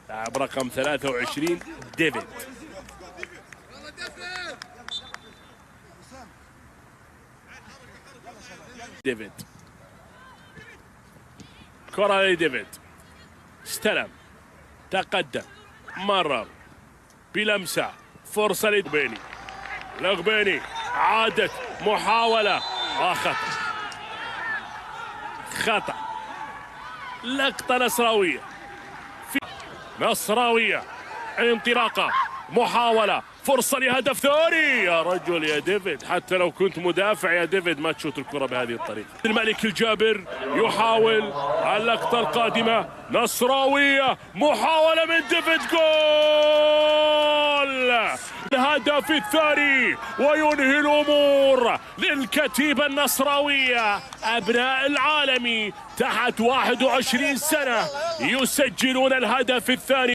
لاعب رقم 23 ديفيد. ديفيد كرة لديفيد، استلم، تقدم، مرر بلمسة، فرصة لغبيني. لغبيني عادت محاولة، خطأ. لقطة نصراوية، نصراوية، انطلاقة، محاولة، فرصة لهدف ثاني. يا رجل يا ديفيد، حتى لو كنت مدافع يا ديفيد ما تشوت الكرة بهذه الطريقة. الملك الجابر يحاول اللقطة القادمة، نصراوية، محاولة من ديفيد، جول! الهدف الثاني وينهي الأمور للكتيبة النصراوية. أبناء العالمي تحت 21 سنة يسجلون الهدف الثاني.